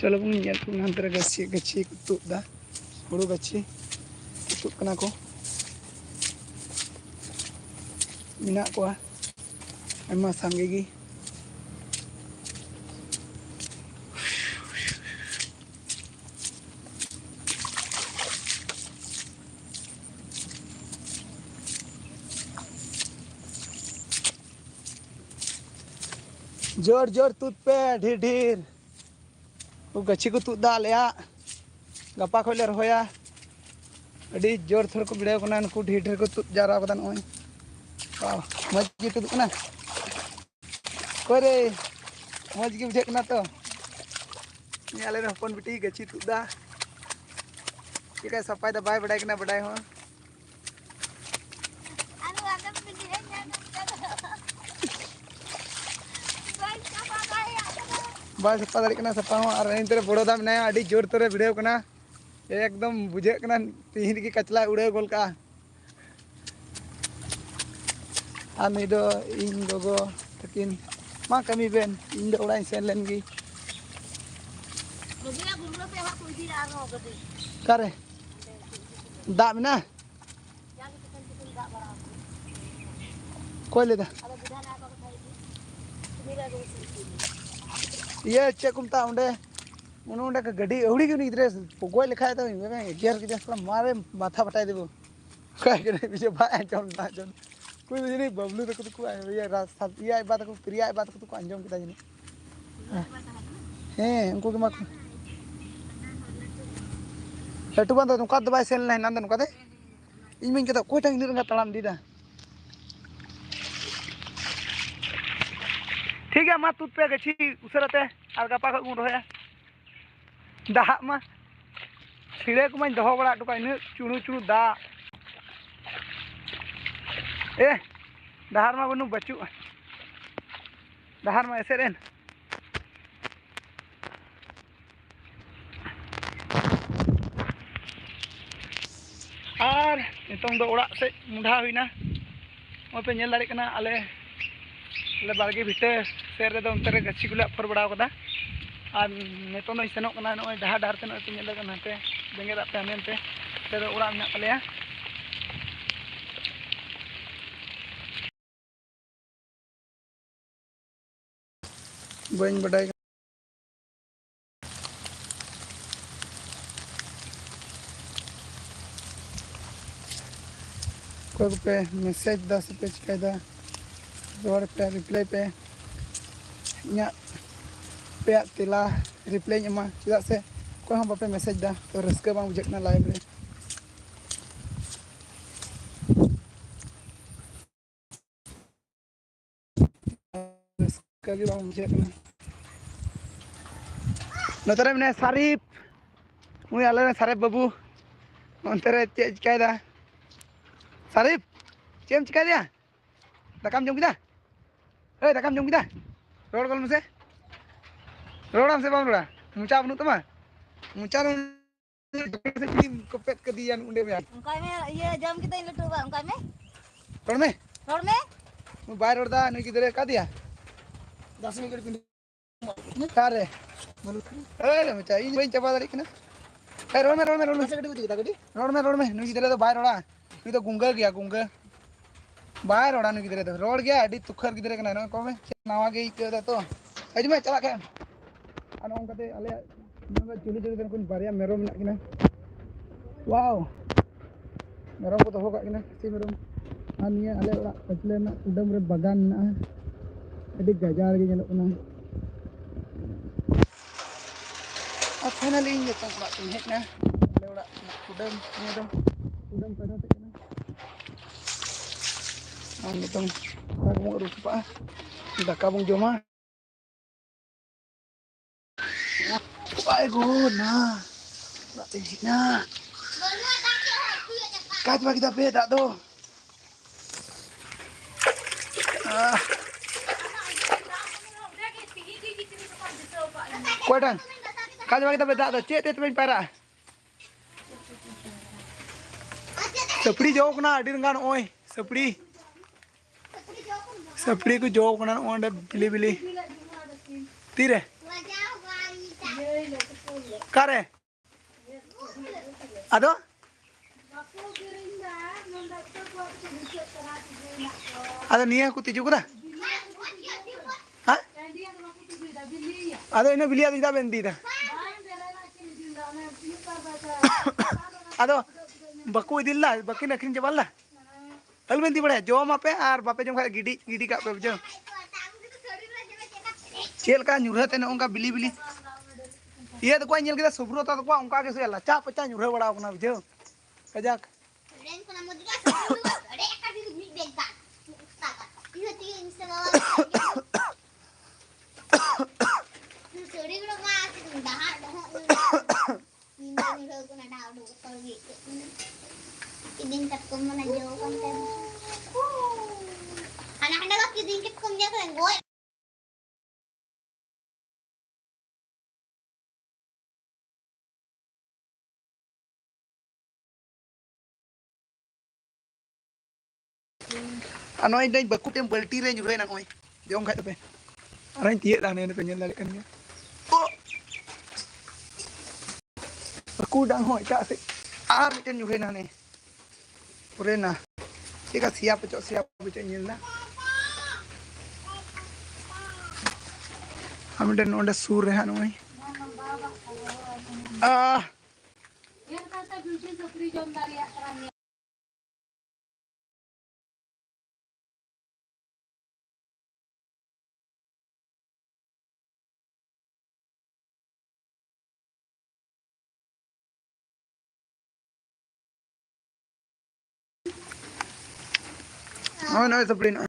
चलो बन ये को नंतर गच्छी गच्छी को तुदा हुड़ू गच्छी तुद कना को मिना को आयमा सांगे गी जोर जोर तुद पे ढेर ढेर वो गच्छी को तुदा लेया गपा खोले रहोया अड़ी जोर थोड़ को भिड़े कना उनको ढेर ढेर को तुद जारा कदा नय वाह मज गी तुद कना कोरे मज गी बुझे कना तो ये आले हपन बिटी गच्छी तुदा ये सफाई दा बाय बडाय कना बडाय हो बाय सफा दाड़ी कना सफा हो और इन तेरे बड़ोदा में अड़ी जोर तोरे भिड़े कना एकदम बुझे कना तीन की कचला उड़े गोल का आनी दो इन गोगो तकिन मा कमी बेन इन दो उड़ाई सेन लेन गी करे दा में ना कोई लेदा ये चेक कुमता उंडे उन्होंने का गड्डी उड़ी क्यों नहीं ड्रेस गोय लिखा है तो गेर के जैसा मारे माथा फटाई देबो काय करे पीछे भाई चल ना चल कोई नहीं बबलू तो को ये रास्ता ये बात को प्रिया बात को अंजम किता जनी हैं उनको के मा लटू बंद तो का दबाई सेल नहीं नंदन का दे इन में के तो कोई टाइम नहीं तड़ाम दीदा ठीक है मा तुद पे गच्छी उसरते और गपा को गुन रहे दाह मा छिड़े को मैं दहो बड़ा टुका इन चुणु चुणु दा ए दाहर मा बनु बचू दाहर मा ऐसे रेन और नितों दो ओड़ा से मुंडा हुईना ओ पे नेल दाड़ी कना आले बारगे भिटे सेर रे अंतरे गच्छी को अफर बड़ा कदा और नितों दो सेनों कना नय डाहा डार ते नय पे नेल कना ते बेंगे दा पे हमेनते ते ओड़ा मेना तलेया बन बडाई कोई पे मैसेज 10 पे चिकायदा रोड पे रिप्लाई पे इना पे तिला रिप्लाई ᱧᱟᱢᱟ चेदा से कोई हम बापे मैसेज दा तो रस्का बांग बुझे ना लाइव रे रस्का भी बांग बुझे ना नतरे में सारीफ मुई आले सारीफ बाबू अंतरे चे चिकायदा सारीफ चेम चिकाय दिया दाकाम जम किदा ए दाकाम जम किदा रोड कल मुसे रोडाम से बाम रोड़ा मुचा बनु तमा मुचा से को पेट कर दिया उंडे में उनका में ये जम किदा इन लटू बा उनका में रोड में मु बाय रोड दा नई किधर का दिया 10 मिनट पिन कारे ए मुचा इन बई चबा दाड़ी कना ए रोड में से गडी कुछ गडी रोड में नई किधर तो बाय रोड़ा नई तो गुंगा गया गुंगा बाय रोड़ा नई किधर तो रोड गया अडी तुखर किधर कना न को में नावा के इके तो अज में चला के और उनकाते आले नंगा चुली चुली कोन बारिया मेरो मेना किना वाओ मेरो को दोहो का किना सी मेरो आ निया आले ओड़ा पछले ना उडम रे बागान ना अडी गजार गे जनो ना आ फाइनली ये तो ओड़ा तुम हेक ना आले ओड़ा उडम उडम पैदा ते ना आ नितों बागमो रुपा दाका बंग जमा Ay god na. Natin na. Kahit ba kita peda to. Kuatan. Kahit ba kita peda to, cek te para. Sapri jauh kena di dengan oi. Sapri ku jauh kena oi ada bili-bili. Tire. करे अदो अदो निया को तिजु कदा हां अदो इने बिलिया दिदा बेंदीदा अदो बकु इदिल्ला बकिन अखिन जबाल्ला अलबेंदी बड़े जो मापे आर बापे जम खा गिडी गिडी का पे बुझो चेल का न्यूरते न उनका बिली बिली ये तो कोई के सुब्रता तो उनका के से लचा पचा न्यूरे बड़ा अपना बुझो Kazakh anak-anak kok dingkit kumnya kan gue ano ay dai bakut yang balti re nyure na koy jong kha pe arai tie da ne pe nyel la kan ya baku dang hoi ka se ar miten nyure na ne pure na tika siap pe nyel na amiten onde sur re hanoi yang kata beauty supri jom dari akran oh no sabrina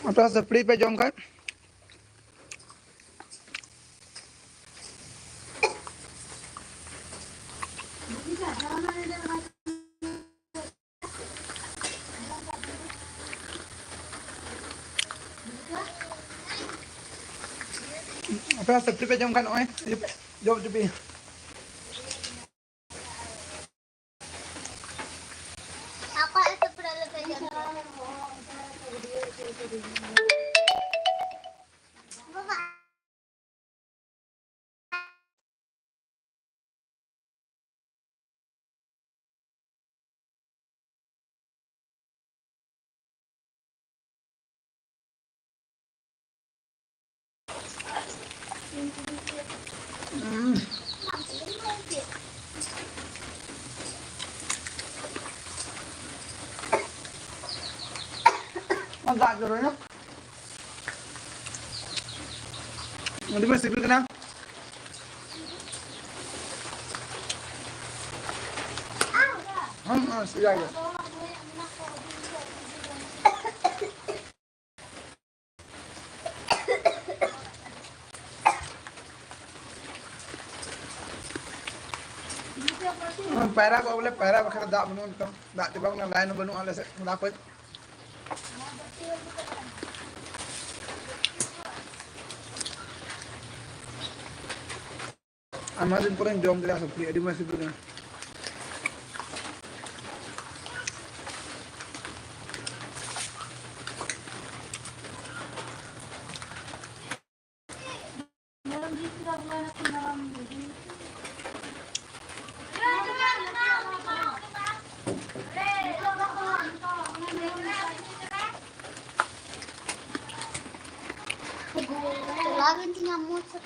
apa sapri pe jom kan apa sapri pe jom kan oi jom jupi apa itu berapa jam agak jorok ya nanti masih sipil kena sudah ya para को बोले para बखर दा बनु तो दा ते बंग line बनु आले से मुदा को Amazon pun jom dia seperti ada masih punya. lagi tinggal muncul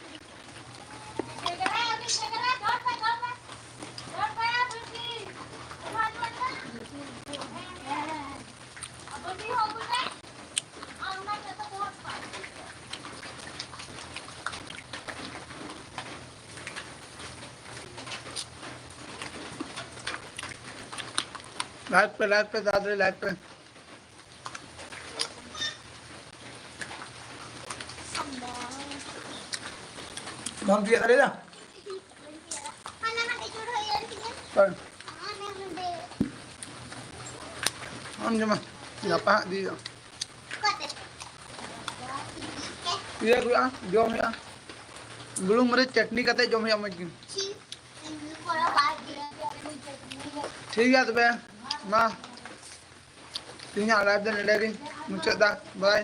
light पे दादरे लाइट पे Bang dia tadi dah. Kan. Jom. Siapa dia? Iya gue jom ya. Belum mere चटनी कते जम या मत ठीक है तो बे मां ᱛᱮᱦᱮᱧᱟᱜ ᱞᱟᱭᱤᱵᱷ ᱫᱚ ᱱᱚᱰᱮ ᱜᱤᱧ ᱢᱩᱪᱟᱹᱫ ᱫᱟ ᱵᱟᱭ